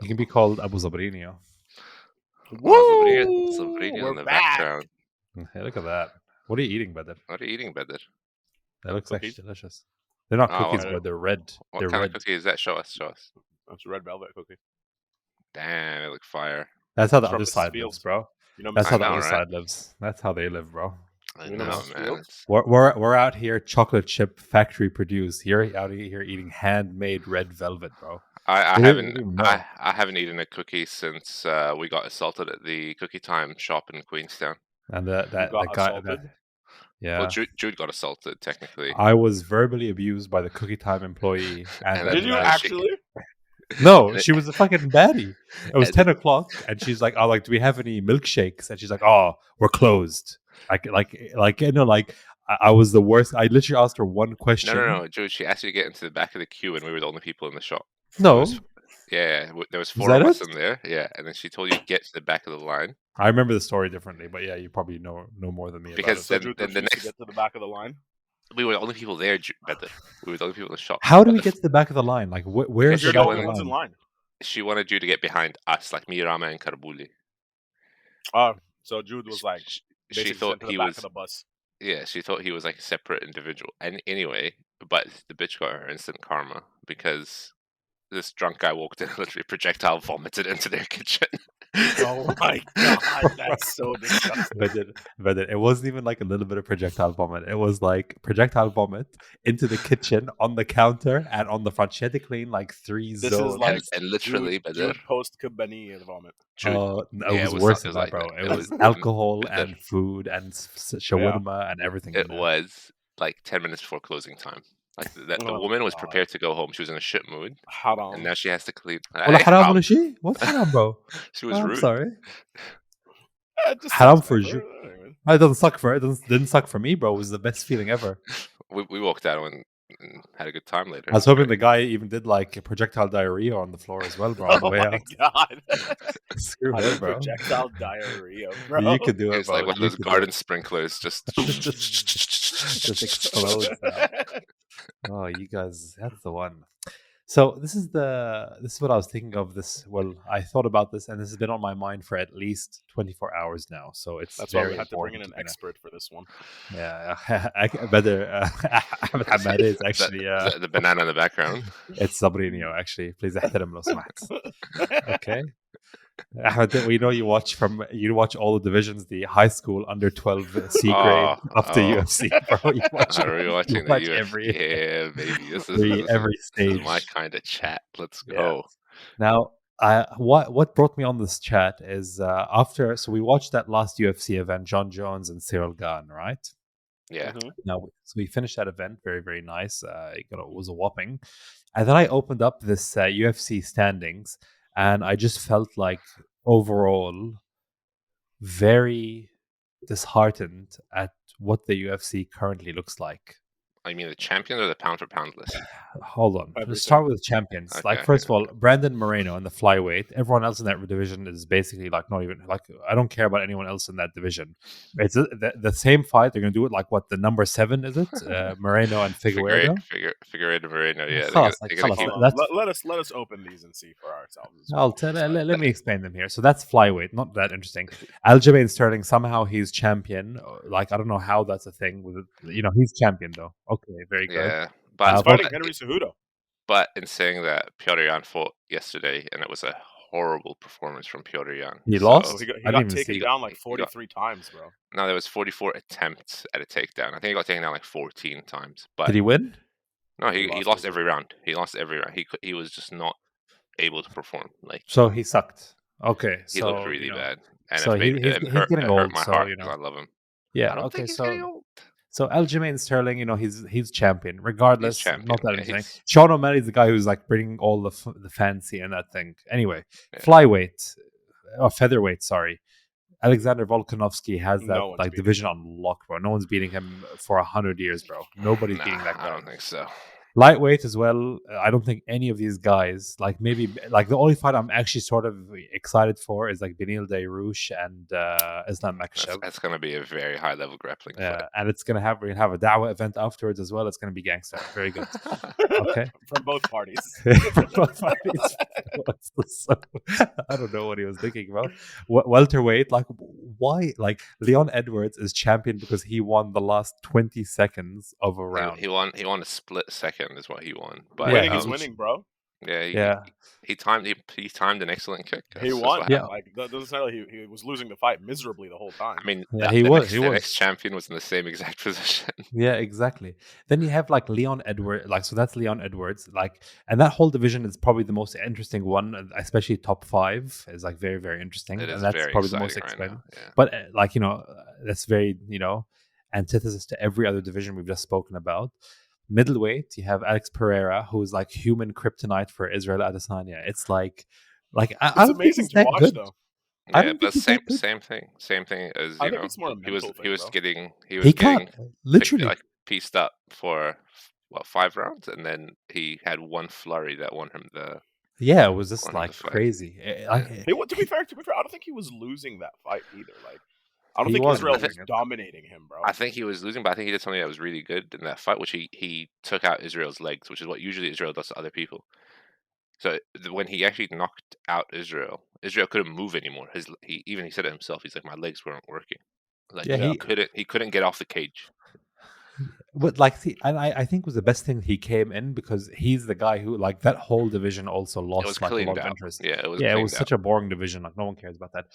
can be called Abu Zabrinio. Woo! Sabrina We're in the back. background. Hey, look at that. What are you eating, Badr? What are you eating, Badr? That looks Cookies? actually delicious. They're not Oh, cookies, okay. but they're red. What They're kind red. of cookie is that? Show us. That's a red velvet cookie. Damn, it look fire. That's how the It's from other Miss side Fields. lives, bro. You know, That's Miss how the know, other right? side lives. That's how they live, bro. I You know know, Mrs. man. Fields? We're out here, chocolate chip factory produced. You're out here eating handmade red velvet, bro. I We haven't didn't know. I haven't eaten a cookie since we got assaulted at the Cookie Time shop in Queenstown. And You that got guy, assaulted? yeah. Well, Jude got assaulted technically. I was verbally abused by the Cookie Time employee. And And then, Did you she- actually? No, she was a fucking baddie. It was And- 10 o'clock, and she's like, "Oh, like, do we have any milkshakes?" And she's like, "Oh, we're closed." I was the worst. I literally asked her one question. No, Jude. She asked you to get into the back of the queue, and we were the only people in the shop. No, There was Was 4 of that us it? in there. Yeah, and then she told you to get to the back of the line I remember the story differently, but yeah, you probably know more than me. Because about it. So Jude then the refused to next- get to the back of the line? we were the only people there. Badr. We were the only people in the shop. How do But we get to the back of the line? Like, where is Because the You're back the of only the ones in line? line. She wanted you to get behind us, like me, Rama, and Karbuli. So Jude was like, She basically thought sent to the he back was. of the bus. Yeah, she thought he was like a separate individual. And anyway, but the bitch got her instant karma because this drunk guy walked in and literally projectile vomited into their kitchen. Oh my god, that's so disgusting. But it wasn't even like a little bit of projectile vomit. It was like projectile vomit into the kitchen, on the counter, and on the front. She had to clean like 3 This is zones. like and literally, Jude, Badr, Jude post Kabani vomit. Jude, It yeah, was it was worse something than that, like bro. that. It It was was- alcohol Badr. and food and shawarma and everything. in It there. was like 10 minutes before closing time. Like the Oh woman was God. prepared to go home. She was in a shit mood, Haram. and now she has to clean. Well, Hey, haram how- ولا شيء? What's haram, bro? She was I'm rude. sorry. It just Haram sucks for for you. her. Anyway. It doesn't suck for it. Didn't suck for me, bro. It was the best feeling ever. We walked out and had a good time later. I was hoping the guy even did like projectile diarrhea on the floor as well, bro. On the Oh way my out. god. Screw I him, had bro. projectile diarrhea, bro. You could do it, It's bro. like one of You those could do garden it. sprinklers, just Just explodes now. Oh, you guys, that's the one. So this is what I was thinking of. I thought about this, and this has been on my mind for at least 24 hours now. So it's That's why very we had to bring in important an to me. expert for this one. Yeah, better. Ahmed Hamad is actually the banana in the background. it's Sabrinio. Actually, please احترم لو سمحت. Okay. Ahmed, we know you watch all the divisions, the high school, under 12 C grade, up to UFC, bro. You watch, I'm rewatching watch the UFC. every Yeah, baby. This every is stage. my kind of chat. Let's Yeah. go. Now, what brought me on this chat is so we watched that last UFC event, John Jones and Cyril Gane, right? Yeah. Mhm. Now, so we finished that event, very, very nice. It was a whopping. And then I opened up this UFC standings, and I just felt like overall very disheartened at what the UFC currently looks like. I mean, the champions or the pound for pound list? Hold on. Everything. Let's start with champions. Okay, First of all, Brandon Moreno in the flyweight. Everyone else in that division is basically not even I don't care about anyone else in that division. It's the same fight. They're going to do it the number 7 is it? Moreno and Figueiredo. Figueiredo Moreno. Yeah. خلاص, They're gonna خلاص. keep- Hold on. Let us open these and see for ourselves. as well. I'll tell. Let me explain them here. So that's flyweight, not that interesting. Aljamain Sterling, somehow he's champion. I don't know how that's a thing. He's champion though. Okay, very good. Yeah. But, He's fighting Henry Cejudo. but in saying that, Piotr Jan fought yesterday, and it was a horrible performance from Piotr Jan. He So- lost? Oh, he I got didn't even taken see. down like He got- 43 times, bro. No, there was 44 attempts at a takedown. I think he got taken down like 14 times. But Did he win? no, he He lost lost every round. He lost every round. He was just not able to perform. Like So he sucked. Okay, he so looked really bad. And so it made, he's it getting hurt, it hurt old, my so, heart you know. 'cause I love him. yeah. I don't Okay, think he's so getting old. Aljamain Sterling, he's champion. Regardless, He's champion, not that yeah, interesting. he's- Sean O'Malley's the guy who's bringing all the fancy and that thing. Anyway, Yeah. flyweight, or featherweight, sorry. Alexander Volkanovski has that No one's beating division on lock, bro. No one's beating him for 100 years, bro. Nobody's beating that I guy. don't think so. Lightweight as well. I don't think any of these guys, like maybe like the only fight I'm actually sort of excited for is like Benil Dairouche and Islam Makhachev. That's going to be a very high level grappling fight. And it's gonna have we're gonna have a Dawah event afterwards as well. It's gonna be gangster. Very good. Okay. From both parties. So, I don't know what he was thinking about. Welterweight, like why? Like Leon Edwards is champion because he won the last 20 seconds of a round. He won a split second is what he won. But Winning is winning, bro. Yeah, he timed an excellent kick. He won. Yeah. Like that doesn't sound like he was losing the fight miserably the whole time. I mean, he was. The next champion was in the same exact position. Yeah, exactly. Then you have like Leon Edwards, like so that's Leon Edwards, like, and that whole division is probably the most interesting one, especially top 5 is like very very interesting, and that's probably the most exciting. Right now, yeah. But like that's very antithesis to every other division we've just spoken about. Middleweight, you have Alex Pereira, who's like human kryptonite for Israel Adesanya. It's like it's I don't amazing think to watch good. though. Yeah, but same thing as I think it's more a mental thing, he was bro. getting literally like pieced up for 5 rounds, and then he had one flurry that won him the. Yeah, it was just like crazy. To be fair, I don't think he was losing that fight either. Like, I don't think Israel was dominating him, bro. I think he was losing, but I think he did something that was really good in that fight, which he took out Israel's legs, which is what usually Israel does to other people. So when he actually knocked out Israel couldn't move anymore. He said it himself. He's like, my legs weren't working. Like he couldn't get off the cage. But like, I think was the best thing he came in because he's the guy who like that whole division also lost like a lot of interest. Yeah, it was such a boring division. Like no one cares about that.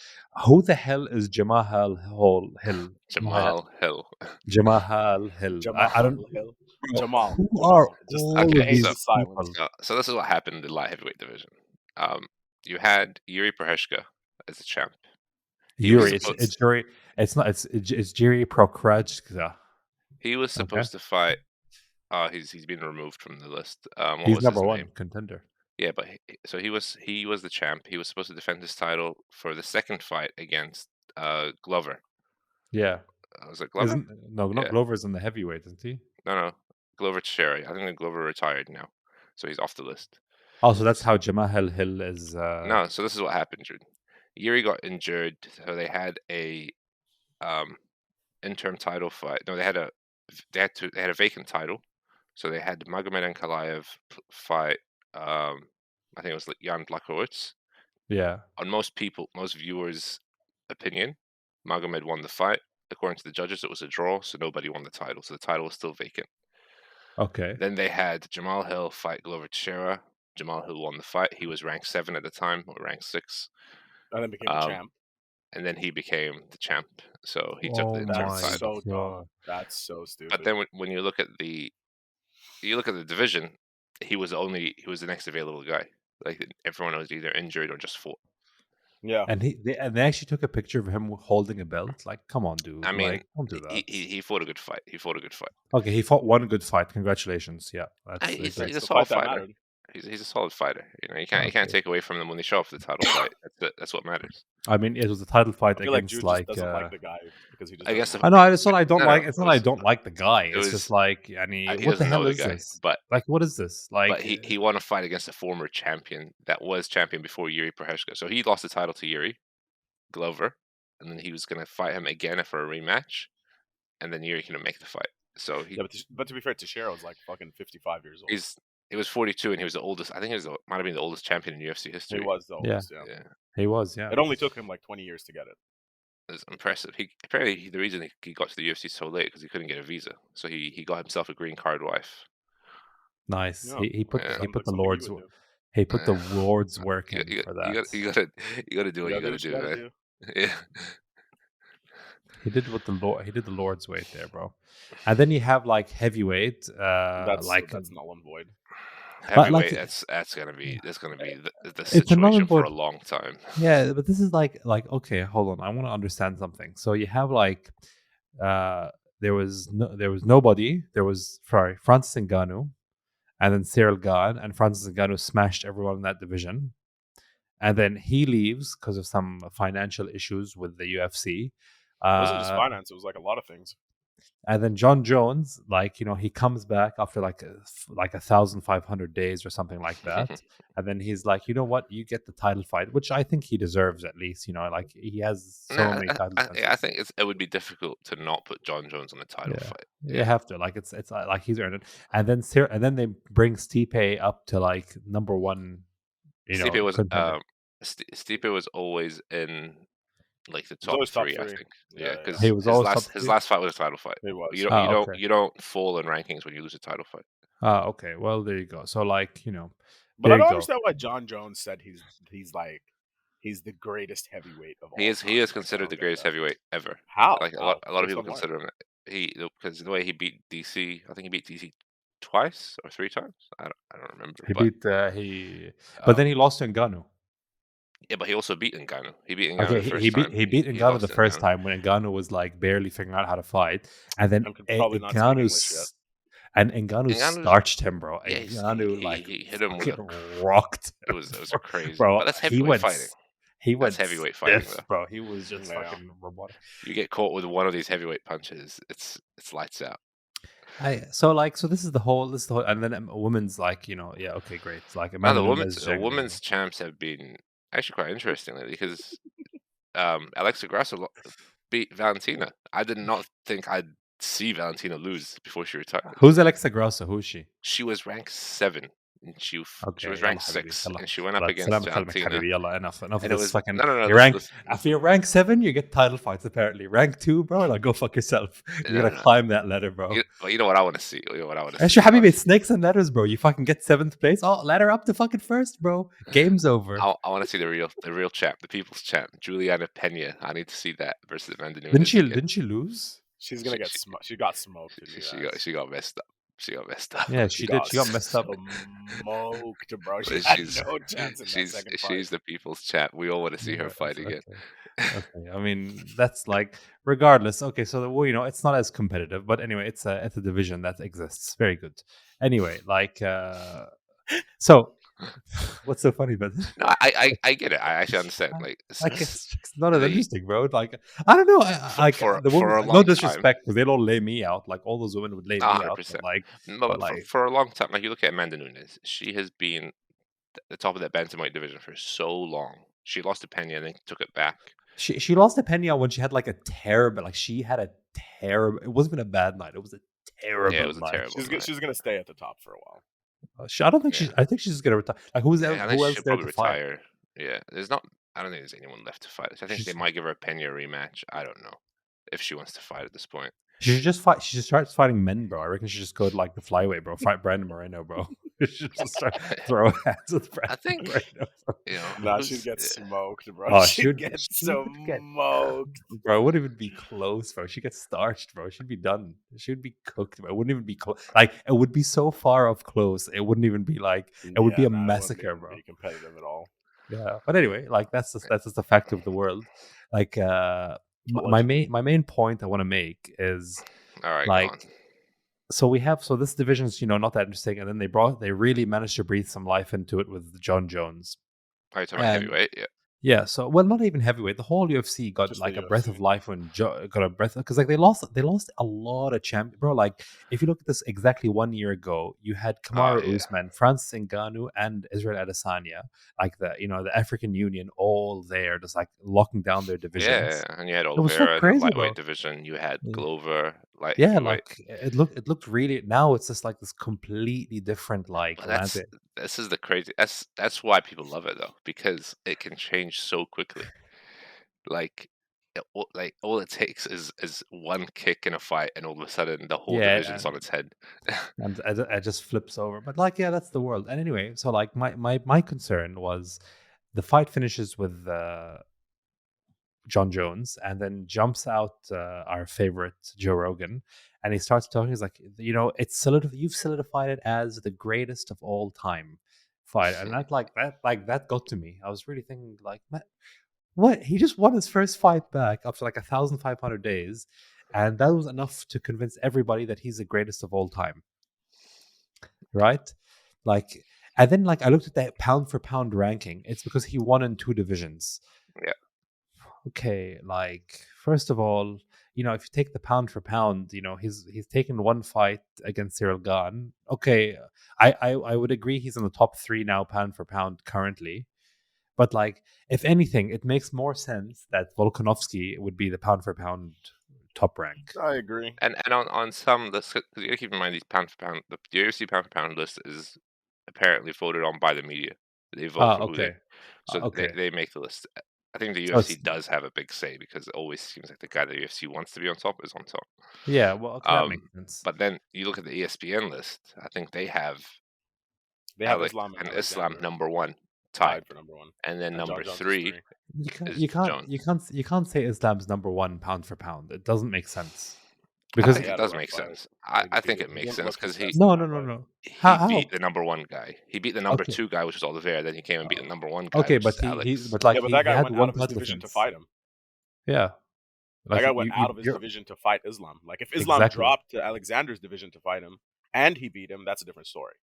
Who the hell is Jamal Hill? Jamal Hill. Jamal Hill. I don't. Jamal. Who are so this is what happened in the light heavyweight division. You had Yuri Prochazka as a champ. It's Jiri Prochazka. He was supposed to fight. He's been removed from the list. He's number 1 contender. Yeah, but he was the champ. He was supposed to defend his title for the second fight against Glover. Yeah. Was it Glover? Glover's in the heavyweight, isn't he? No. Glover Teixeira. I think Glover retired now, so he's off the list. Oh, so that's how Jamal Hill is. No, so this is what happened, Jude. Yuri got injured, so they had a interim title fight. No, they had a vacant title, so they had Magomed Ankalaev fight. I think it was Jan Blachowicz. Yeah. On most viewers' opinion, Magomed won the fight. According to the judges, it was a draw, so nobody won the title. So the title was still vacant. Okay. Then they had Jamal Hill fight Glover Teixeira. Jamal Hill won the fight. He was ranked 7 at the time, or ranked 6. And then became the champ. And then he became the champ. So he took the interim title. So dumb. That's so stupid. But then when you look at the division, he was the next available guy. Like everyone was either injured or just fought. Yeah, and they actually took a picture of him holding a belt. Like, come on, dude! I mean, like, don't do that. He fought a good fight. Okay, he fought one good fight. Congratulations! Yeah, he's a solid fighter. He's a solid fighter. You can't take away from them when they show up for the title fight. That's what matters. I mean, it was a title fight against Jude just doesn't like the guy because he just. I guess I know. It's not. I don't like. It's not. I don't like the guy. It's just like. I mean, what the hell is this? But like, what is this? Like, but he won a fight against a former champion that was champion before Yuri Prochazka. So he lost the title to Yuri Glover, and then he was going to fight him again for a rematch, and then Yuri couldn't make the fight. So he. Yeah, but to be fair, Teixeira was like fucking 55 years old. He was 42, and he was the oldest. I think might have been the oldest champion in UFC history. He was the oldest. Yeah. He was. Yeah. It only took him like 20 years to get it. It's impressive. Apparently the reason he got to the UFC so late because he couldn't get a visa, so he got himself a green card wife. Nice. Yeah. He put the Lord's work in for that. You gotta do what you gotta do, man. Yeah. He did the Lord's weight there, bro. And then you have like heavyweight. That's null and void. Heavyweight, that's gonna be the situation for a long time. Yeah, but this is like okay, hold on. I want to understand something. So you have like there was nobody. There was Francis Ngannou, and then Cyril Gane, and Francis Ngannou smashed everyone in that division. And then he leaves because of some financial issues with the UFC. It wasn't just finance; it was like a lot of things. And then John Jones, like, you know, he comes back after like 1,500 days or something like that. And then he's like, you know what, you get the title fight, which I think he deserves at least. You know, like he has so Nah, many title yeah, I defenses. think it would be difficult to not put John Jones on a title Yeah, fight. you have to, like, it's like he's earned it. And then they bring Stipe up to like number one, you Stipe know, was contender. Stipe was always in like the He's top always top 3, I three. think. Yeah, Yeah, yeah. because He was always top his three. last fight was a title fight. He was. You don't Okay. you don't fall in rankings when you lose a title fight. Okay. Well, there you go. So, like, you know, But there I you don't go. understand why John Jones said he's the greatest heavyweight of all He time. is Like, I considered don't the get greatest that. heavyweight ever. How? Like How? a lot of Based people on what? consider him because the way he beat DC, I think he beat DC twice or 3 times. I don't remember, He but beat but then he lost to Ngannou. yeah, but he also beat Ngannou. He beat Ngannou Okay, the first time. he beat He Ngannou the lost to first Ngannou. time when Ngannou was like barely figuring out how to fight, and then And could probably not speak English yet. Ngannou Ngannou's starched him, bro. yeah, Ngannou like he hit him with fucking a rocked him, it was a crazy, bro. but that's heavyweight fighting. He That's went heavyweight fighting stiff, though. bro. He was just Yeah. fucking robotic. You get caught with one of these heavyweight punches, it's lights out. So this is the whole, and then a woman's like, you know, yeah, okay, great. Like Now Amanda Nunes, women's champs have been actually quite interesting lately because Alexa Grasso beat Valentina. I did not think I'd see Valentina lose before she retired. who's Alexa Grasso? Who's she? She was ranked 7, and she was Okay, ranked يلا حبيبي 6, يلا and she went up خلاص against سلام كلامك Valentina, حبيبي يلا enough of and it this was fucking no. you rank if you're rank 7 you get title fights apparently rank 2 bro like go fuck yourself you're No, gonna climb that ladder bro You know what I want to see. You know what I want to ايش see. يا حبيبي it's snakes and ladders bro you fucking get 7th place oh ladder up to fucking first bro game's over I want to see the real champ, the people's champ, Juliana Pena. I need to see that versus Amanda Nunes didn't she lose She's gonna get smoked. She got smoked in the US. she got messed up. She got messed up. yeah She she got messed up smoked, bro. She But had no chance in that second fight. she's the people's champ. We all want to see her fight okay. again. Okay, I mean that's like regardless. Okay, so well, you know it's not as competitive, but anyway, it's a division that exists. Very good. Anyway, like so, what's so funny about this? No, I get it. I actually understand. Like Like it's just not as the- interesting, bro. Like I don't know. Like for the woman, a no long disrespect, because they don't lay me out. Like all those women would lay me out, 100%. but But like for a long time, like you look at Amanda Nunes, she has been at the top of that bantamweight division for so long. She lost to Pena and then took it back. she lost to Pena when she had like a terrible, like she had a terrible. It wasn't even a bad night. It was a terrible Yeah, it was a night. terrible night. She's gonna stay at the top for a while. I don't think she's. I think she's just gonna retire. Like who's Yeah, else? I Who think she else should there probably to fight? retire. Yeah, there's not. I don't think there's anyone left to fight. I think they might give her a Pena rematch. I don't know if she wants to fight at this point. She should just fight. She should start fighting men, bro. I reckon she should just go to like the flyweight, bro. Fight Brandon Moreno, bro. She should just start throwing hands with Brandon I think Moreno, bro. you know. Nah, who's- she'd get smoked, bro. Oh, she'd get she would get- smoked. Bro, it wouldn't even be close, bro. She gets starched, bro. She'd be done. She would be cooked, bro. It wouldn't even be close. Like it would be so far off close. It wouldn't even be like it would be a massacre, It wouldn't bro. be competitive at all. Yeah, but anyway, like that's just the fact of the world. Like my main point I want to make is all right, like so this division's not that interesting, and then they really managed to breathe some life into it with John Jones. Are you talking about heavyweight? Yeah. Yeah, so well, not even heavyweight. The whole UFC got Just like the a breath UFC. of life when got a breath because like they lost a lot of champions, bro. Like if you look at this exactly 1 year ago, you had Kamaru Usman, Francis Ngannou, and Israel Adesanya, like the African Union, all there, just like locking down their divisions. Yeah, and you had It was so Oliveira in crazy, the lightweight bro. division. You had Yeah. Glover, light Yeah, heavyweight. like it looked really. Now it's just like this completely different like But landscape. this is the crazy. That's why people love it though, because it can change so quickly. Like all it takes is one kick in a fight, and all of a sudden the whole division's on its head. And it just flips over. But like, yeah, that's the world. And anyway, so like my concern was the fight finishes with John Jones, and then jumps out our favorite Joe Rogan, and he starts talking. He's like, you've solidified it as the greatest of all time fight, and that got to me. I was really thinking like, man, what? He just won his first fight back after like 1,500 days, and that was enough to convince everybody that he's the greatest of all time, right? Like, and then like I looked at that pound for pound ranking. It's because he won in 2 divisions. Yeah. Okay, like first of all, if you take the pound for pound, he's taken one fight against Cyril Gane. Okay, I would agree he's in the top 3 now, pound for pound currently. But like, if anything, it makes more sense that Volkanovski would be the pound for pound top rank. I agree. And on some lists, because you gotta keep in mind these pound for pound, the UFC pound for pound list is apparently voted on by the media. They vote for who they, so they make the list. I think the UFC does have a big say because it always seems like the guy the UFC wants to be on top is on top. Yeah, well, okay, that makes sense. But then you look at the ESPN list. I think they have Islam and Islam number 1, tied for number 1, and then number 3. You can't say Islam's number 1 pound for pound. It doesn't make sense. Because I think it does make sense. I think it makes sense because he no. He beat the number 1 guy. He beat the number 2 guy, which was Oliveira. Then he came and beat the number 1 guy. Okay, but that guy went out of his division to fight him. Yeah, that guy went out of his division to fight Islam. Like if Islam dropped to Alexander's division to fight him and he beat him, that's a different story.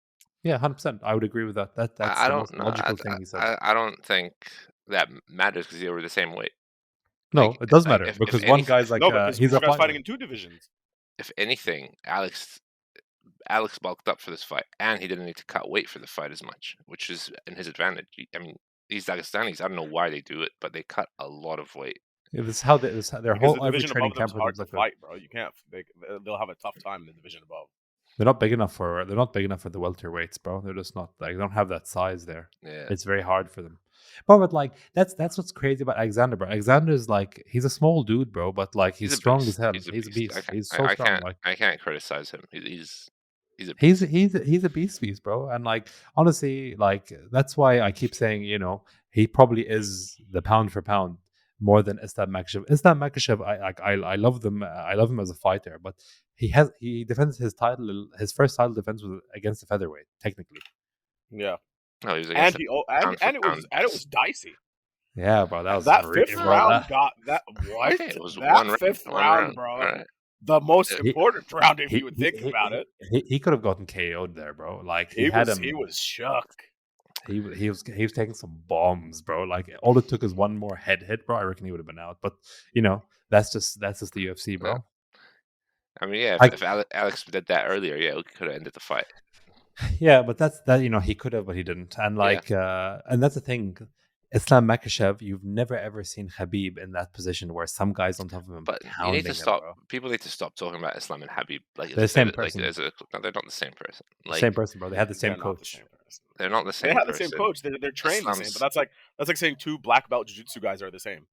Yeah, 100%. I would agree with that. That's the most logical thing he said. I don't think that matters because they were the same weight. No, it does matter because one guy's like he's fighting in 2 divisions. If anything, Alex bulked up for this fight, and he didn't need to cut weight for the fight as much, which is in his advantage. I mean, these Dagestanis, I don't know why they do it, but they cut a lot of weight. It was how their whole every training camp hard to fight, bro. You can't. They'll have a tough time in the division above. They're not big enough for the welterweights, bro. They're just not like they don't have that size there. Yeah, it's very hard for them. But like that's what's crazy about Alexander, bro. Alexander's like he's a small dude, bro, but like he's strong as hell. He's a beast. He's so strong. I can't criticize him. He's a beast. He's a beast, bro. And like honestly, like that's why I keep saying, he probably is the pound for pound more than Islam Makhachev. Islam Makhachev, I love them. I love him as a fighter, but he defends his title. His first title defense was against the featherweight, technically. Yeah. No, he was and it was dicey. Yeah, bro, that was that fifth round. Got that what? It was that fifth round, bro. Right. The most important round, if you would think about it. He could have gotten KO'd there, bro. Like he was shook. He was taking some bombs, bro. Like all it took is one more head hit, bro. I reckon he would have been out. But that's just the UFC, bro. Yeah. I mean, yeah, if Alex did that earlier, yeah, we could have ended the fight. Yeah, but that's he could have, but he didn't. And and that's the thing. Islam Makhachev, you've never ever seen Khabib in that position where some guys on top of him. But you need to stop. People need to stop talking about Islam and Habib like they're the same person. They're not the same person. Like, same person, bro. They had the same coach. They're not the same. They had the same coach. They're trained the same. But that's like saying 2 black belt jiu-jitsu guys are the same.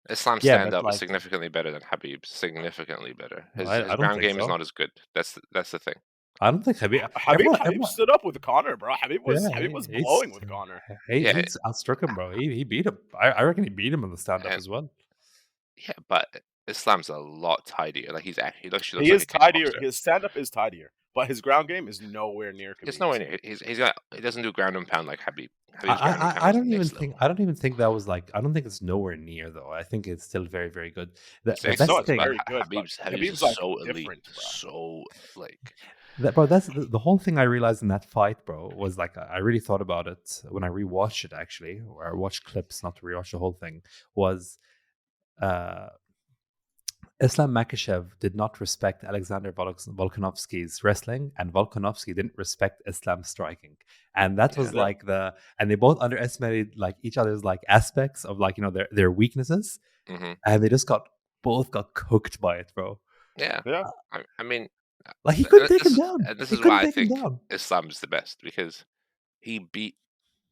Islam's stand-up is significantly better than Habib's. Significantly better. His ground game is not as good. That's the thing. I don't think Habib stood up with Conor, bro. Habib was blowing with Conor. He outstruck him, bro. He beat him. I reckon he beat him in the stand-up as well. Yeah, but Islam's a lot tidier. Like he is tidier. His stand-up is tidier, but his ground game is nowhere near. It's nowhere near. He doesn't do ground and pound like Habib. I don't even think that was like. I don't think it's nowhere near though. I think it's still very, very good. It's very good. Habib's like so elite, so like. Bro, that's the whole thing I realized in that fight, bro, was like I really thought about it when I rewatched it actually, or I watched clips, not to rewatch the whole thing, was Islam Makhachev did not respect Alexander Volkanovski's wrestling, and Volkanovski didn't respect Islam's striking. And that was and they both underestimated like each other's like aspects of like, their weaknesses. Mm-hmm. And they just both got cooked by it, bro. Yeah. I mean, like he couldn't take him down. And this is why I think Islam is the best, because he beat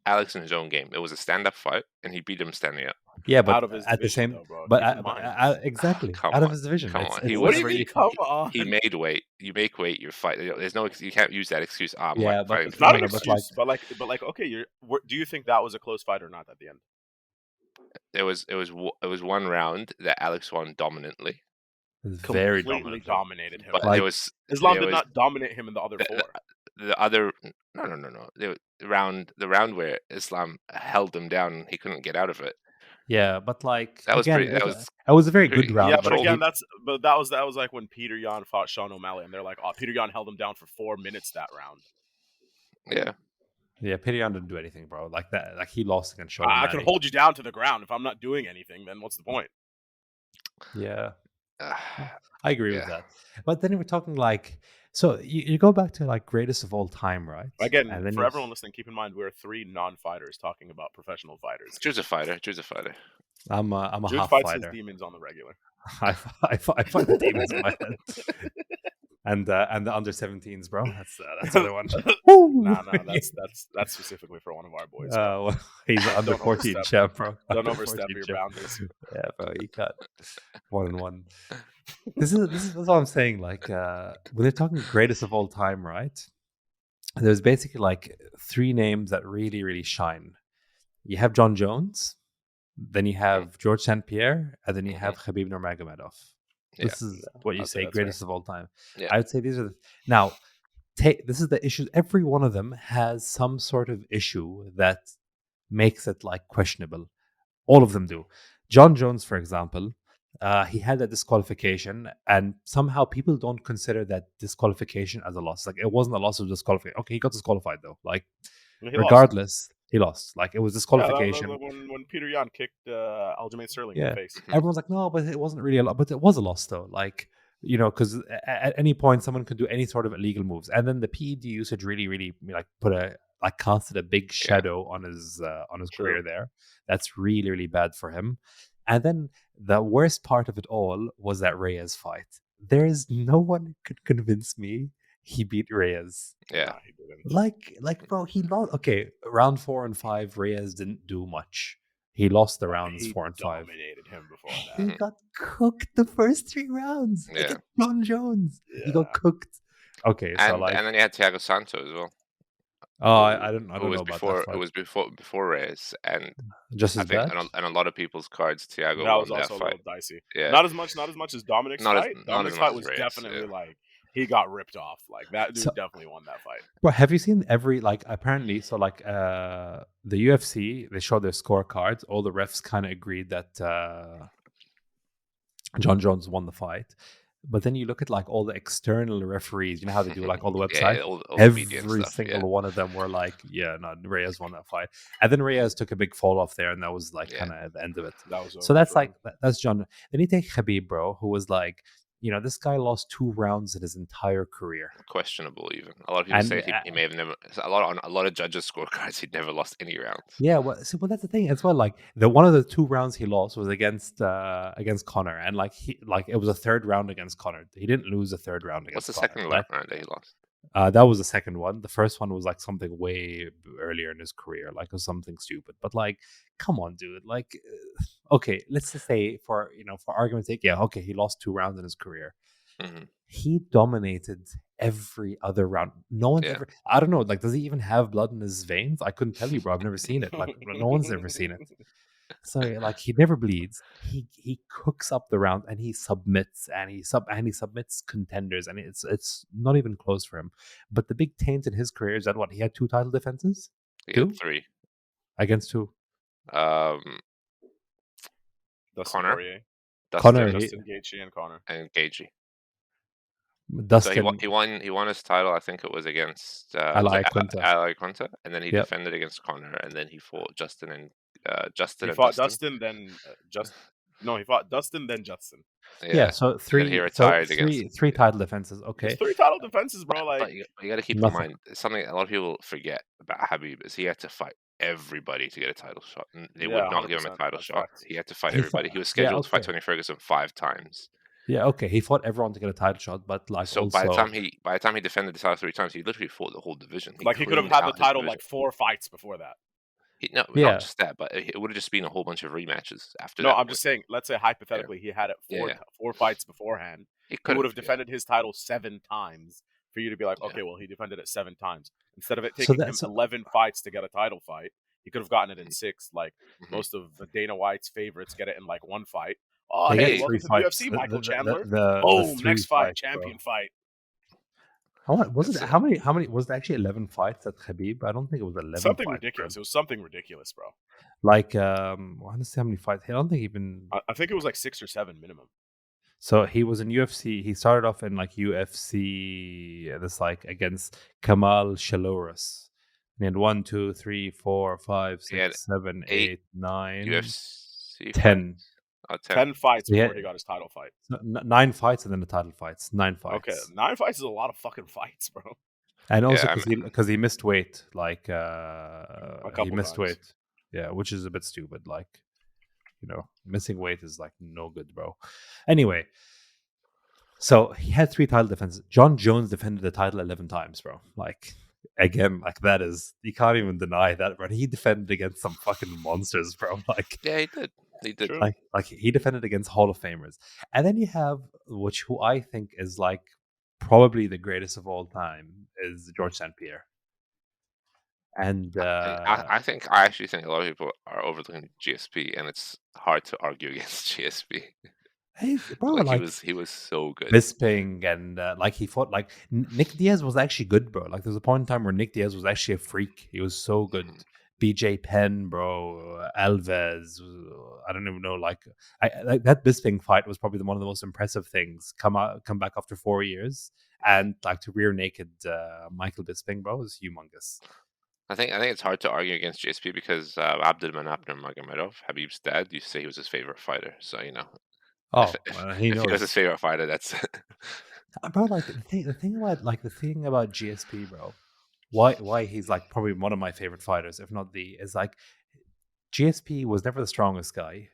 Alex in his own game. It was a stand-up fight, and he beat him standing up. Yeah, but out of his at division, the same, though, but exactly out of his division. Come on, what do you mean? Come on, he made weight. You make weight. Your fight. There's no. You can't use that excuse. Yeah, but it's not an excuse. But like, okay, do you think that was a close fight or not at the end? It was one round that Alex won dominantly. Very dominated him. But Islam did not dominate him in the other 4. The other no. The round where Islam held him down, he couldn't get out of it. Yeah, but like that was again, that was a very good round. Yeah, but again, that was like when Peter Yan fought Sean O'Malley, and they're like, oh, Peter Yan held him down for 4 minutes that round. Yeah, Peter Yan didn't do anything, bro. Like that, like he lost against Sean O'Malley. I can hold you down to the ground. If I'm not doing anything, then what's the point? Yeah. I agree with that. But then we're talking like, so you go back to like greatest of all time, right? Again, and then for everyone listening, keep in mind we're 3 non-fighters talking about professional fighters. Choose a fighter. I'm a Jude half fights fighter. his demons on the regular. I fight the demons in my head. And the under 17s, bro. That's the other one. Nah, that's specifically for one of our boys. Well, he's an under 14 champ, bro. Don't overstep your boundaries. Yeah, bro. You cut 1-1. This is what I'm saying. Like when they're talking greatest of all time, right? There's basically like 3 names that really, really shine. You have John Jones, then you have George St. Pierre, and then you have Khabib Nurmagomedov. This is what you say greatest of all time. Yeah. I would say these are now. This is the issue. Every one of them has some sort of issue that makes it like questionable. All of them do. John Jones, for example, he had a disqualification, and somehow people don't consider that disqualification as a loss. Like it wasn't a loss of disqualification. Okay, he got disqualified though. Like regardless, he lost. Like it was disqualification. When Peter Yan kicked Aljamain Sterling in the face. Everyone's like, no, but it wasn't really a loss. But it was a loss though. Like, you know, because at any point someone could do any sort of illegal moves, and then the PED usage really like casted a big shadow on his career there. That's really, really bad for him. And then the worst part of it all was that Reyes fight. There is no one who could convince me he beat Reyes. Yeah, he didn't. Like, bro, he lost. Okay, round 4 and 5, Reyes didn't do much. He lost the rounds 4 and 5. Dominated him before that. He got cooked the first 3 rounds. Yeah, like John Jones. Yeah. He got cooked. Okay, and, so like, and then you had Thiago Santos as well. Oh, I don't know about that fight. It was before Reyes, and just as bad. And a lot of people's cards, Thiago that won was also that fight. A little dicey. Yeah, not as much as Dominic's fight. Dominic's fight was definitely like he got ripped off. Like that dude definitely won that fight. But have you seen apparently the UFC, they show their scorecards. All the refs kind of agreed that John Jones won the fight. But then you look at like all the external referees, you know how they do like all the websites? all every stuff, single one of them were like, Reyes won that fight. And then Reyes took a big fall off there, and that was like kind of at the end of it. That was so that's like, that's John. Then you take Khabib, bro, who was like, you know, this guy lost 2 rounds in his entire career. Questionable, even. A lot of people say he may have never. A lot of judges' scorecards, he'd never lost any rounds. Yeah, well, that's the thing as well. Like one of the 2 rounds he lost was against Conor, and it was a 3rd round against Conor. He didn't lose a 3rd round against. What's the second round that he lost? That was the second one. The first one was like something way earlier in his career, like it was something stupid. But like, come on, dude. Like, okay, let's just say for argument's sake, okay, he lost 2 rounds in his career. Mm-hmm. He dominated every other round. No one's ever. I don't know. Like, does he even have blood in his veins? I couldn't tell you, bro. I've never seen it. Like, no one's ever seen it. So like he never bleeds. He cooks up the round, and he submits, and he submits contenders, and it's not even close for him. But the big taint in his career is that he had 2 title defenses. He had 3 against who? Dustin Conor, Poirier. Dustin Gaethje, and Conor. And Gaethje. Dustin. So he won his title. I think it was against Ali Quinta, and then he defended against Conor, and then he fought Justin and Justin. He fought Dustin, then he fought Dustin, then Justin. Yeah, so 3. He retired against 3 title defenses. Okay, it's 3 title defenses, bro. But you got to keep in mind something a lot of people forget about Khabib is he had to fight everybody to get a title shot. They would not give him a title shot. He had to fight everybody. He was scheduled to fight Tony Ferguson 5 times. Yeah, okay. He fought everyone to get a title shot, but like so also... by the time he defended the title 3 times, he literally fought the whole division. He could have had the title like 4 fights before that. Not just that, but it would have just been a whole bunch of rematches after that. No, I'm just saying, let's say hypothetically he had it 4 fights beforehand. He would have defended his title 7 times for you to be like, okay, well, he defended it 7 times. Instead of it taking him 11 fights to get a title fight, he could have gotten it in 6. Like most of Dana White's favorites get it in like 1 fight. Oh, hey, welcome to the UFC, Michael Chandler. Next fight, champion fight. Was it how many was it actually 11 fights at Khabib? I don't think it was 11. Something ridiculous. It was something ridiculous, bro. Like I want to see how many fights. I don't think even. I think it was like 6 or 7 minimum. So he was in UFC. He started off in like UFC. This like against Kamal Shaloris. And he had 1, 2, 3, 4, 5, 6, 7, 8, 9, UFC 10. 10 fights before he got his title fight. 9 fights and then the title fights. 9 fights. Okay, 9 fights is a lot of fucking fights, bro. And also because he missed weight, like he missed times. weight, yeah, which is a bit stupid. Like, missing weight is like no good, bro. Anyway, so he had 3 title defenses. John Jones defended the title 11 times, bro. Like, again, like that is, you can't even deny that, bro. He defended against some fucking monsters, bro. Like, yeah, he did. He did. Like he defended against Hall of Famers, and then you have who I think is like probably the greatest of all time is George St. Pierre. And I actually think a lot of people are overlooking GSP, and it's hard to argue against GSP. Hey, bro, like he was so good. Bisping and like he fought like Nick Diaz was actually good, bro. Like there's a point in time where Nick Diaz was actually a freak. He was so good. Mm-hmm. BJ Penn, bro, Alves. I don't even know. Like that Bisping fight was probably one of the most impressive things. Come back after 4 years, and like to rear naked Michael Bisping, bro, was humongous. I think it's hard to argue against GSP because Abdulmanap Nurmagomedov, Habib's dad, used to say he was his favorite fighter. So he knows. If he was his favorite fighter, that's bro. Like the thing about GSP, bro. Why he's like probably one of my favorite fighters, if not the, is like GSP was never the strongest guy.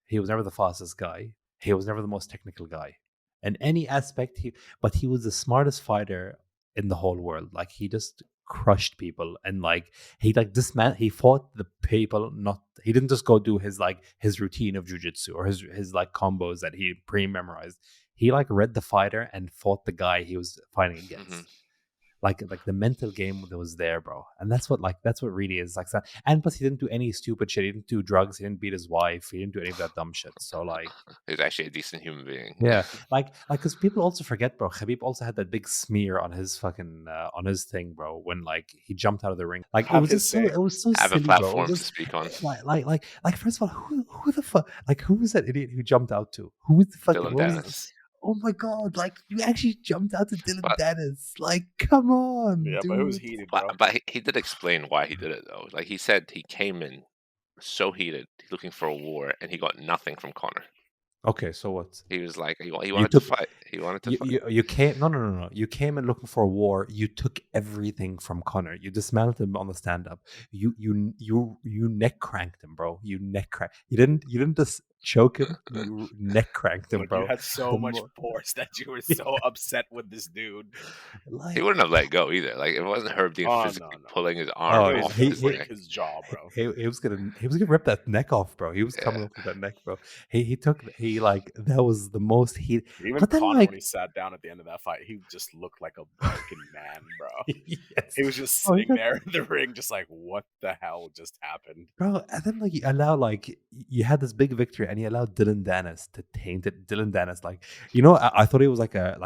He was never the fastest guy. He was never the most technical guy. In any aspect, but he was the smartest fighter in the whole world. Like he just crushed people, and like he fought the people. He didn't just go do his routine of jiu-jitsu or his like combos that he pre-memorized. He like read the fighter and fought the guy he was fighting against. Mm-hmm. Like the mental game that was there, bro, and that's what really is like. And plus, he didn't do any stupid shit. He didn't do drugs. He didn't beat his wife. He didn't do any of that dumb shit. So like, he's actually a decent human being. Yeah, like because people also forget, bro. Khabib also had that big smear on his fucking on his thing, bro. When like he jumped out of the ring, like it was so have silly, a platform bro. To speak on. Like first of all, who the fuck? Like who was that idiot who jumped out to? Who was the fucking Dylan Dennis? Oh my god! Like you actually jumped out to Dylan Dennis. Like, come on, yeah, dude. But it was heated, bro. But he did explain why he did it though. Like he said, he came in so heated, looking for a war, and he got nothing from Conor. Okay, so what? He was like, he wanted to fight. He wanted to fight. You came no. You came in looking for a war. You took everything from Conor. You dismantled him on the stand up. You neck cranked him, bro. You neck cranked. You didn't just choke him. You neck cranked him, bro. You had so much force that you were so upset with this dude. He wouldn't have let go either. Like it wasn't Herb Dean physically pulling his arm off his jaw, bro. He was gonna rip that neck off, bro. He was coming up with that neck, bro. That was the most heat. Even but then, Conor, when he sat down at the end of that fight, he just looked like a broken man, bro. Yes. He was just sitting there in the ring, just like, what the hell just happened, bro? And then like you allow you had this big victory, and you allowed Dylan Dennis to taint it. Dylan Dennis, I thought he was like a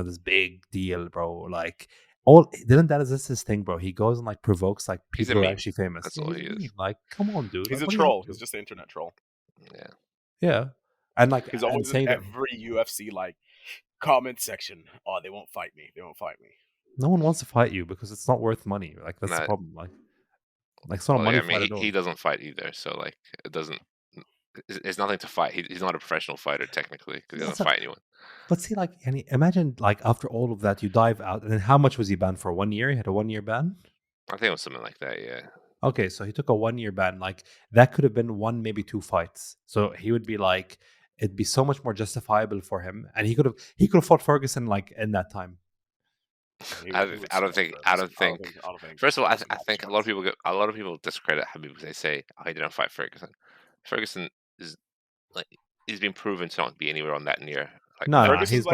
this big deal, bro. Like Dylan Dennis is his thing, bro. He goes and like provokes like people who are actually famous. That's all he is. Like, come on, dude. He's a troll. He's just an internet troll. Yeah. And like he's always in every UFC like comment section. Oh, they won't fight me. They won't fight me. No one wants to fight you because it's not worth money. Like that's the problem. Like it's not a money fight at all. He doesn't fight either, so like it doesn't. There's nothing to fight. He's not a professional fighter technically because he doesn't fight anyone. But see, like, imagine like after all of that, you dive out, and then how much was he banned for? 1 year? He had a 1 year ban. I think it was something like that. Yeah. Okay, so he took a 1 year ban. Like that could have been 1, maybe 2 fights. So he would be like. It'd be so much more justifiable for him, and he could have fought Ferguson like in that time. I don't think. First of all, I think a lot of people discredit Habib because they say, "Oh, he didn't fight Ferguson." Ferguson is like he's been proven to not be anywhere on that near. Like, no, Ferguson's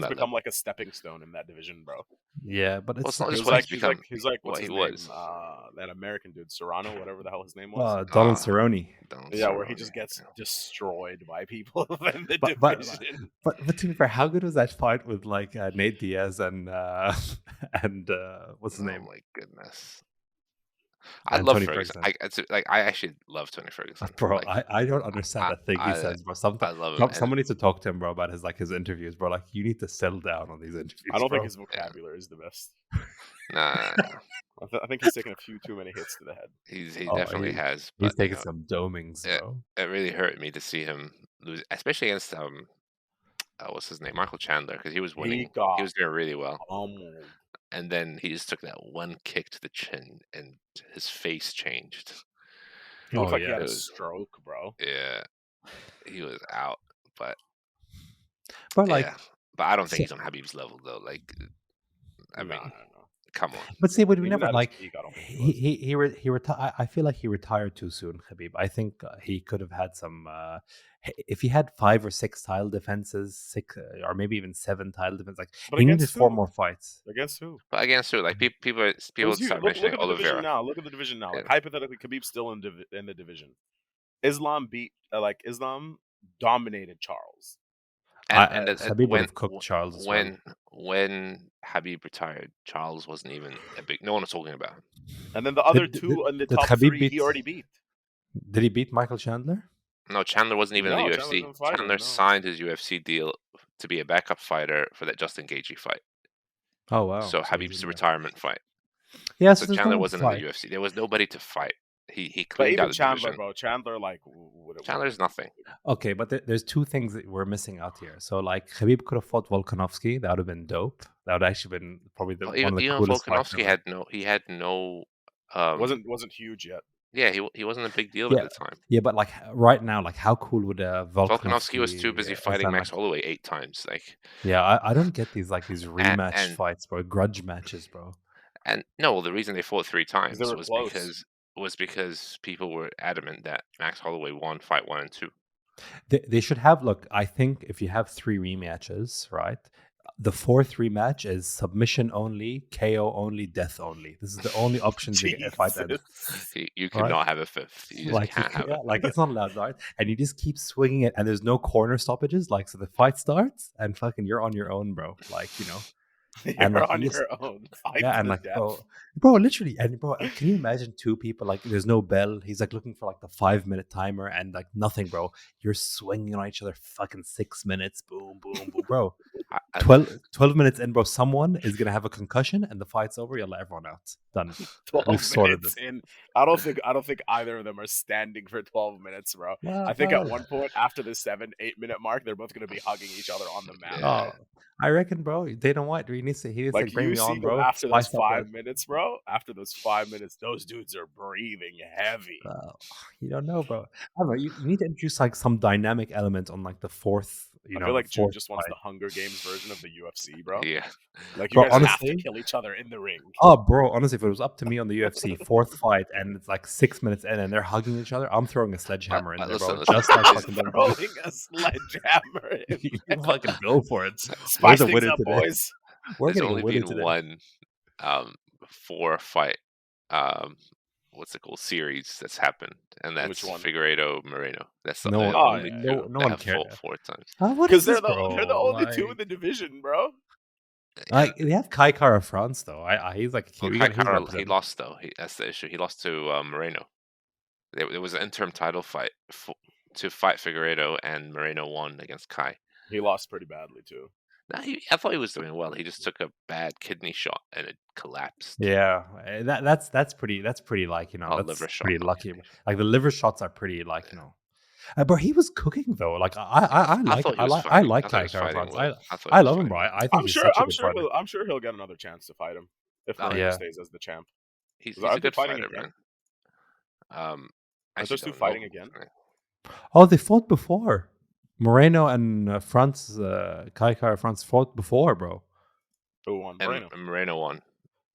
become like a stepping stone in that division, bro. Yeah, but it's not just what he's become. He's like what's his name? That American dude, Serrano, whatever the hell his name was. Donald Cerrone. Where he just gets destroyed by people in the division. But to be fair, how good was that fight with like Nate Diaz and what's his name? Oh my goodness. I love Ferguson. I actually love Tony Ferguson. Bro, I don't understand that thing he says, bro. Sometimes I love him. Someone needs to talk to him, bro, about his interviews, bro. Like you need to settle down on these interviews. I don't think his vocabulary is the best. Nah. I think he's taken a few too many hits to the head. He definitely has. He's taken some domings, bro. It really hurt me to see him lose, especially against what's his name, Michael Chandler, because he was winning. He was doing really well. And then he just took that one kick to the chin, and his face changed. He looked like he had a stroke, bro. Yeah, he was out. But like, but I don't think he's on Khabib's level though. Like, I mean, come on. But see, we never like he retired. I feel like he retired too soon, Khabib. I think he could have had some. If he had 5 or 6 title defenses, 6 or maybe even 7 title defenses, like he needed 4 more fights. Against who? But against who? Like people start mentioning Oliveira. Look at the division now. Like, hypothetically, Khabib's still in the division. Islam Islam dominated Charles. And Khabib would have cooked Charles as well. When Khabib retired, Charles wasn't even a big. No one was talking about him. And then the other two in the top Khabib 3, he already beat. Did he beat Michael Chandler? No, Chandler wasn't even in the UFC. Chandler signed his UFC deal to be a backup fighter for that Justin Gaethje fight. Oh wow! So Khabib's retirement fight. Yeah, so Chandler wasn't in the UFC. There was nobody to fight. He cleaned out the Chandler, division. bro. Chandler, Chandler's nothing. Okay, but there's 2 things that we're missing out here. So, like, Khabib could have fought Volkanovski. That would have been dope. That would actually been probably one of the coolest fights. Volkanovski had no. Wasn't huge yet. Yeah, he wasn't a big deal at the time. Yeah, but like right now, like how cool would Volkanovski was too busy fighting Max Holloway 8 times. Like, yeah, I don't get these rematch fights, bro. Grudge matches, bro. And no, the reason they fought 3 times was because people were adamant that Max Holloway won fight 1 and 2. They should have. Look, I think if you have 3 rematches, right? The 4th rematch is submission only, KO only, death only. This is the only options you get fight. You cannot have a 5th. You just can't have it. Like, it's not allowed, right? And you just keep swinging it, and there's no corner stoppages. Like, so the fight starts, and fucking you're on your own, bro. Like, you know. And on your own. And like, bro, literally, and bro, can you imagine 2 people, like, there's no bell. He's like looking for like the 5-minute timer, and like nothing, bro. You're swinging on each other, fucking 6 minutes, boom, boom, boom, bro. 12 minutes in, bro. Someone is gonna have a concussion, and the fight's over. You'll let everyone out. Done. 12 minutes in. I don't think either of them are standing for 12 minutes, bro. I think at one point after the 7-8 minute mark, they're both gonna be hugging each other on the mat. Oh, I reckon, bro. They don't want. He needs to bring me on, bro. After those 5 minutes, bro. After those 5 minutes, those dudes are breathing heavy. You don't know, bro. I don't know. You need to introduce like some dynamic element on like the 4th. I feel like Jude just wants the Hunger Games version of the UFC, bro. Yeah, like, you guys honestly have to kill each other in the ring. Oh, bro, honestly, if it was up to me on the UFC 4th fight and it's like 6 minutes in and they're hugging each other, I'm throwing a sledgehammer in there, bro. Just like fucking throwing a sledgehammer. You fucking go for it. Spice things up, boys. There's only been one 4-fight what's it called, series that's happened, and that's Figueiredo Moreno. That's no one cared 4 times. Because they're the only 2 in the division, bro. Like, they have Kai Kara France though. He's like he lost though. That's the issue. He lost to Moreno. There was an interim title fight to fight Figueiredo, and Moreno won against Kai. He lost pretty badly too. No, I thought he was doing well. He just took a bad kidney shot and it collapsed. Yeah, that's pretty. Like, you know, that's liver shot. Pretty lucky. Like, the liver shots are pretty, like, you know. But he was cooking though. Like, I like Kai Kara France. I love him, bro. I think he's such a good fighter. I'm sure he'll get another chance to fight him if Moreno stays as the champ. He's a good fighter, man. Are those 2 fighting again? Oh, they fought before. Moreno and France, Kai Kara France fought before, bro. Who won? Moreno. And Moreno won.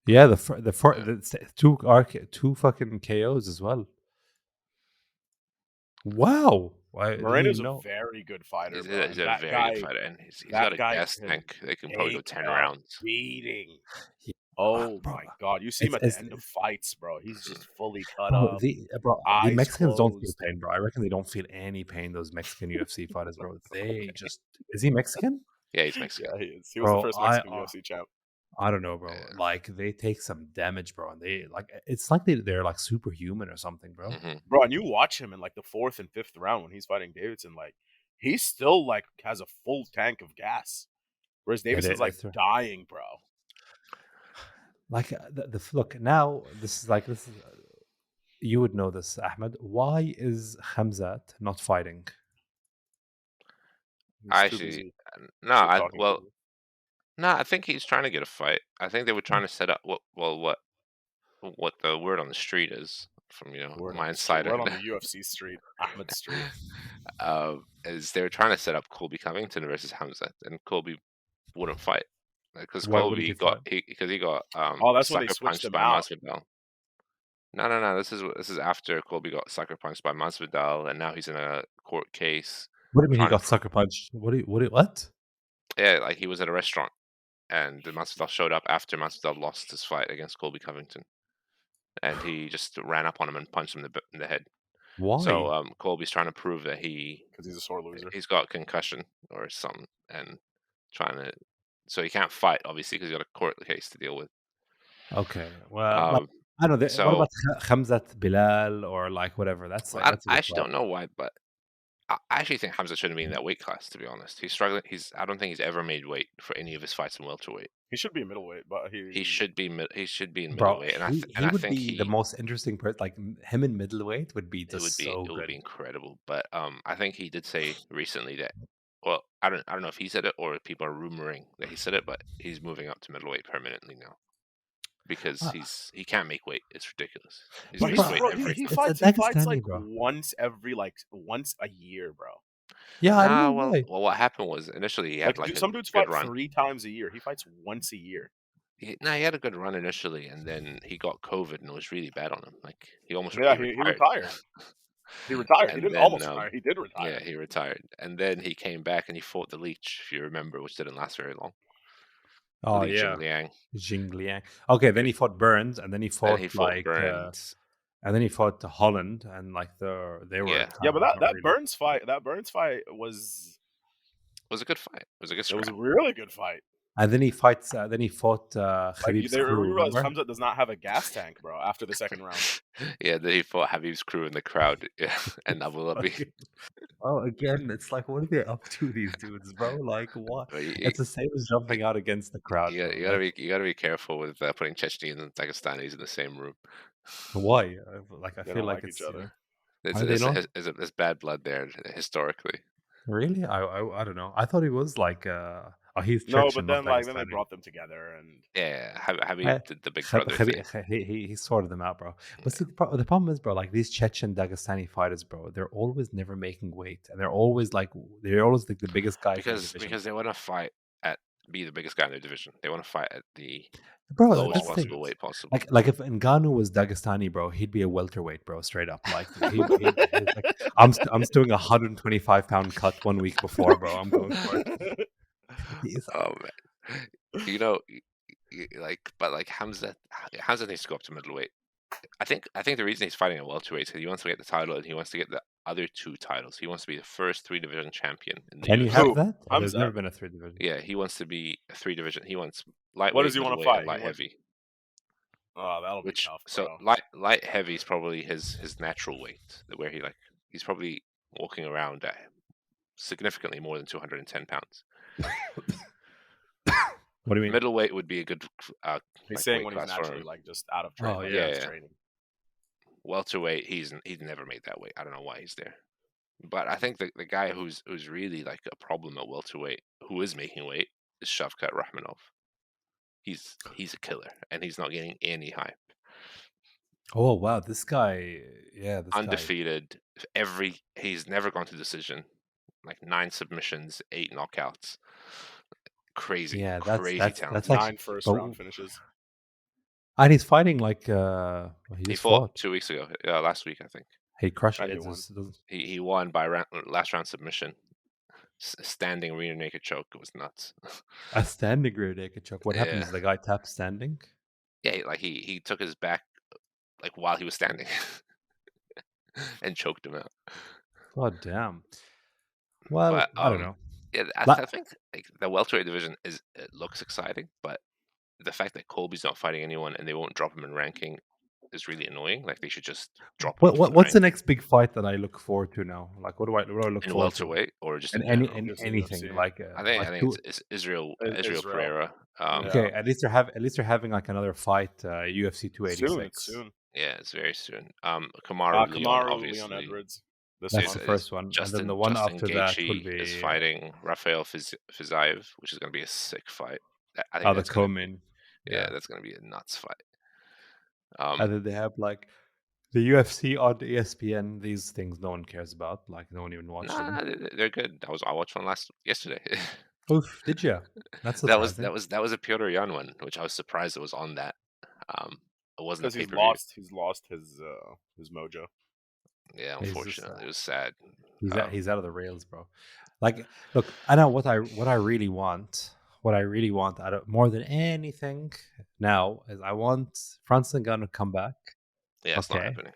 Yeah, the 2 fucking KOs as well. Wow. Moreno's a very good fighter. He's a very good fighter, and he's got a gas tank. They can probably go 10 rounds. Beating. Oh my god! You see him at the end of fights, bro. He's just fully cut up. The Mexicans don't feel pain, bro. I reckon they don't feel any pain. Those Mexican UFC fighters, bro. They just is he Mexican? Yeah, he's Mexican. Yeah, he is. He was the first Mexican UFC champ. I don't know, bro. Yeah. Like, they take some damage, bro, and they like it's like they're like superhuman or something, bro. Mm-hmm. Bro, and you watch him in like the 4th and 5th round when he's fighting Davidson, like he still like has a full tank of gas, whereas Davidson's like dying, bro. Like, look now. This is you would know this, Ahmed. Why is Khamzat not fighting? He's too busy talking. No, I think he's trying to get a fight. I think they were trying to set up what the word on the street is from my insider. Word on the UFC street, Ahmed Street. Is they were trying to set up Colby Covington versus Hamza, and Colby wouldn't fight because Why Colby wouldn't he got fight? he got that's when they sucker switched punched him by out. Masvidal. No. This is after Colby got sucker punched by Masvidal, and now he's in a court case. What do you mean he got sucker punched? What? Yeah, like he was at a restaurant, and Masvidal showed up after Masvidal lost his fight against Colby Covington, and he just ran up on him and punched him in the head. Why? So Colby's trying to prove that because he's a sore loser. He's got concussion or something, and so he can't fight obviously because he's got a court case to deal with. Okay, well, I don't know. What about Khamzat Bilal or like whatever? That's I actually don't know why, but I actually think Hamza shouldn't be in that weight class. To be honest, he's struggling. I don't think he's ever made weight for any of his fights in welterweight. He should be middleweight, but he should be in middleweight. And I think be the most interesting person. Like him in middleweight would be just it would be incredible. But I think he did say recently that. Well, I don't know if he said it or people are rumoring that he said it, but he's moving up to middleweight permanently now. Because he can't make weight. It's ridiculous. He fights like once a year, bro. Yeah, I don't know. Well, what happened was initially he had some dudes fight 3 times a year. He fights once a year. He had a good run initially, and then he got COVID, and it was really bad on him. Like he almost he retired. He retired. He didn't almost retire. He did retire. Yeah, he retired, and then he came back and he fought the Leech, if you remember, which didn't last very long. Oh Jingliang. Okay, then he fought Burns, and then he fought Burns. And then he fought Holland, and like they were but that Burns fight was a good fight. It was a good. It was a really good fight. And then he fought Khabib's crew. You realize Khamzat does not have a gas tank, bro. After the second round. Yeah, then he fought Khabib's crew in the crowd. Yeah, and Abu Dhabi. Oh, again, it's like, what are they up to, these dudes, bro? Like, what? It's the same as jumping out against the crowd. Yeah, you gotta be careful with putting Chechens and Dagestanis in the same room. Why? Like, I feel like it's each other. There's bad blood there historically. Really? I don't know. I thought he was like he's but then they brought them together and Khabib did the big brother thing. He sorted them out, bro. But see, the problem is, bro, like these Chechen Dagestani fighters, bro, they're always never making weight, and they're always like the biggest guy because they want to be the biggest guy in their division. They want to fight at the bro, lowest possible weight possible. Like if Ngannou was Dagestani, bro, he'd be a welterweight, bro, straight up. Like I'm doing 125-pound cut 1 week before, bro. I'm going for it. Oh man, but Hamza needs to go up to middleweight. I think the reason he's fighting at welterweight is because he wants to get the title and he wants to get the other 2 titles. He wants to be the first 3-division champion. Can you have that? There's never been a 3-division. Yeah, he wants to be a 3-division. He wants lightweight. What does he want to fight? Light heavy. Oh, that'll be tough. Bro. So light heavy is probably his natural weight, where he's probably walking around at significantly more than 210 pounds. What do you mean? Middleweight would be a good. He's saying when he's naturally just out of training. Oh yeah. Training. Welterweight, he's never made that weight. I don't know why he's there, but I think the guy who's really like a problem at welterweight, who is making weight, is Shavkat Rakhmonov. He's a killer, and he's not getting any hype. Oh wow, this guy, undefeated. He's never gone to decision. Like 9 submissions, 8 knockouts. Crazy, crazy talent. That's 9 first-round finishes. And he's fighting like he fought 2 weeks ago. Last week, I think. He crushed it. He won by last round submission. Standing rear naked choke. It was nuts. A standing rear naked choke. What happens? The guy tapped standing? Yeah, like he took his back like while he was standing and choked him out. God damn. Well, I don't know. Yeah, I think like the welterweight division it looks exciting, but the fact that Colby's not fighting anyone and they won't drop him in ranking is really annoying. Like they should just drop him. What's the next big fight that I look forward to now? Like what do I look forward to? Welterweight or just anything? Like I think it's Israel Pereira. Okay, at least they're having like another fight, UFC 286 soon. Yeah, it's very soon. Kamaru Leon, obviously. Leon Edwards. That's the first one, and then the one after that will be is fighting Rafael Fiziev, which is going to be a sick fight. I think that's coming. Yeah, that's going to be a nuts fight. And then they have like the UFC on ESPN. These things no one cares about. Like no one even watches them. They're good. I watched one yesterday. Oof, did you? That's surprising. that was a Piotr Jan one, which I was surprised it was on that. It wasn't because he's lost his mojo. Yeah, unfortunately, it was sad. He's out of the rails, bro. Like, look, I know what I really want. What I really want out of more than anything now is I want Francis Ngannou to come back. Yeah, it's not happening.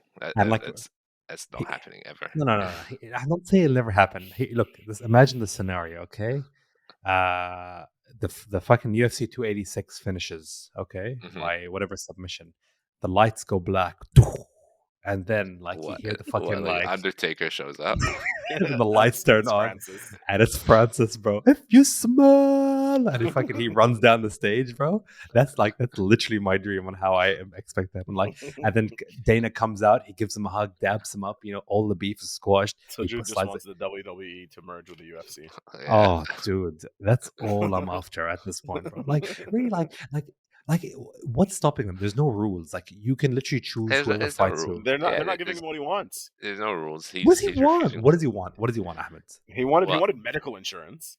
That's not happening ever. No. I don't say it'll never happen. Look, imagine the scenario, okay? The fucking UFC 286 finishes, okay, by whatever submission. The lights go black, and then you hear the fucking Undertaker shows up, and the lights turn on, and it's Francis, bro. If you smell, and he runs down the stage, bro. That's literally my dream on how I expect that. And then Dana comes out, he gives him a hug, dabs him up. all the beef is squashed. So Jude just wants the WWE to merge with the UFC. Yeah. Oh, dude, that's all I'm after at this point, bro. Really, what's stopping them? There's no rules. You can literally choose whoever fights who. They're not giving him what he wants. There's no rules. What does he want? What does he want? What does he want, Ahmed? He wanted medical insurance.